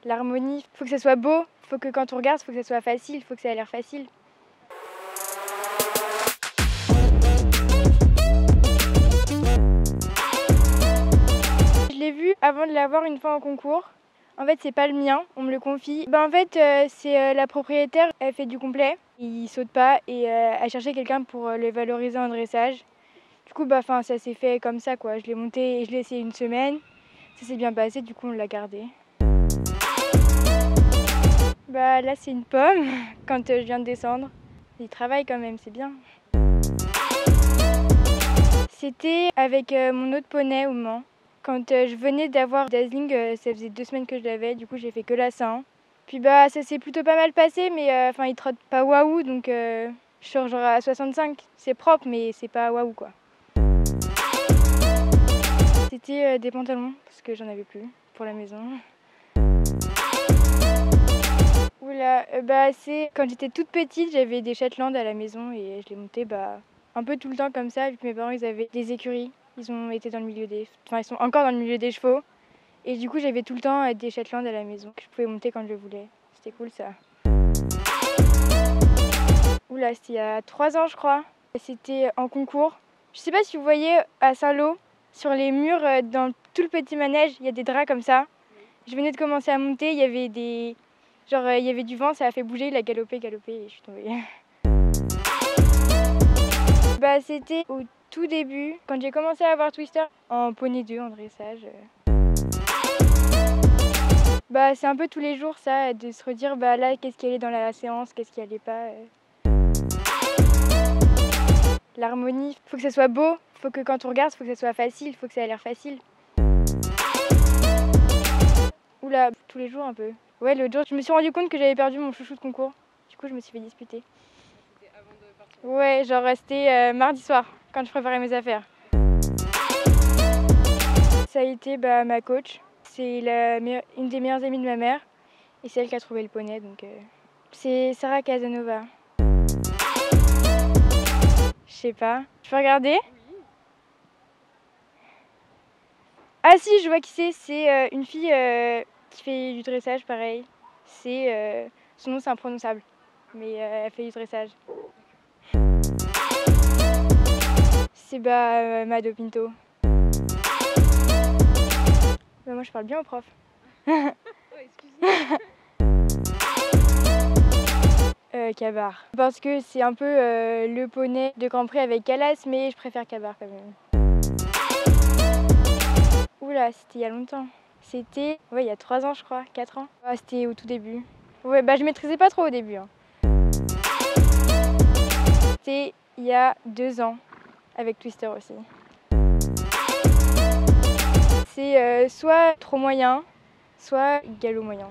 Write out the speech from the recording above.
L'harmonie, faut que ça soit beau, faut que quand on regarde, faut que ça soit facile, faut que ça ait l'air facile. Je l'ai vu avant de l'avoir une fois en concours. En fait, c'est pas le mien, on me le confie. En fait, c'est la propriétaire, elle fait du complet. Il saute pas et elle cherchait quelqu'un pour le valoriser en dressage. Du coup, ça s'est fait comme ça, quoi. Je l'ai monté et je l'ai essayé une semaine. Ça s'est bien passé, du coup, on l'a gardé. Là, c'est une pomme, quand je viens de descendre. Il travaille quand même, c'est bien. C'était avec mon autre poney au Mans. Quand je venais d'avoir Dazzling, ça faisait 2 semaines que je l'avais, du coup j'ai fait que la Saint. Puis ça s'est plutôt pas mal passé, mais il trotte pas waouh, donc je suis genre à 65. C'est propre, mais c'est pas waouh quoi. C'était des pantalons, parce que j'en avais plus pour la maison. Oula, c'est quand j'étais toute petite, j'avais des Shetland à la maison et je les montais un peu tout le temps comme ça, vu que mes parents ils avaient des écuries. Ils ont été dans le milieu ils sont encore dans le milieu des chevaux. Et du coup, j'avais tout le temps des Shetland à la maison que je pouvais monter quand je voulais. C'était cool ça. Oula, c'était il y a 3 ans, je crois. C'était en concours. Je sais pas si vous voyez à Saint-Lô, sur les murs, dans tout le petit manège, il y a des draps comme ça. Je venais de commencer à monter, il y avait il y avait du vent, ça a fait bouger, il a galopé et je suis tombée. C'était au tout début, quand j'ai commencé à avoir Twister, en poney 2, en dressage. C'est un peu tous les jours ça, de se redire là qu'est-ce qui allait dans la séance, qu'est-ce qui allait pas. L'harmonie, faut que ça soit beau, faut que quand on regarde, faut que ça soit facile, faut que ça ait l'air facile. Oula, tous les jours un peu. Ouais, l'autre jour, je me suis rendu compte que j'avais perdu mon chouchou de concours. Du coup, je me suis fait disputer. C'était avant de partir? Ouais, c'était mardi soir, quand je préparais mes affaires. Ça a été ma coach. C'est une des meilleures amies de ma mère. Et c'est elle qui a trouvé le poney, donc c'est Sarah Casanova. Je sais pas. Je peux regarder? Oui. Ah si, je vois qui c'est. C'est une fille qui fait du dressage, pareil. Son nom c'est imprononçable, mais elle fait du dressage. C'est Mado Pinto. Moi je parle bien au prof. Oh, excuse-moi. Kabar. Parce que c'est un peu le poney de Grand Prix avec Calas, mais je préfère Kabar quand même. Oula, c'était il y a longtemps. C'était il y a 3 ans je crois, 4 ans. C'était au tout début. Ouais, je maîtrisais pas trop au début. C'était il y a 2 ans, avec Twister aussi. C'est soit trop moyen, soit galop moyen.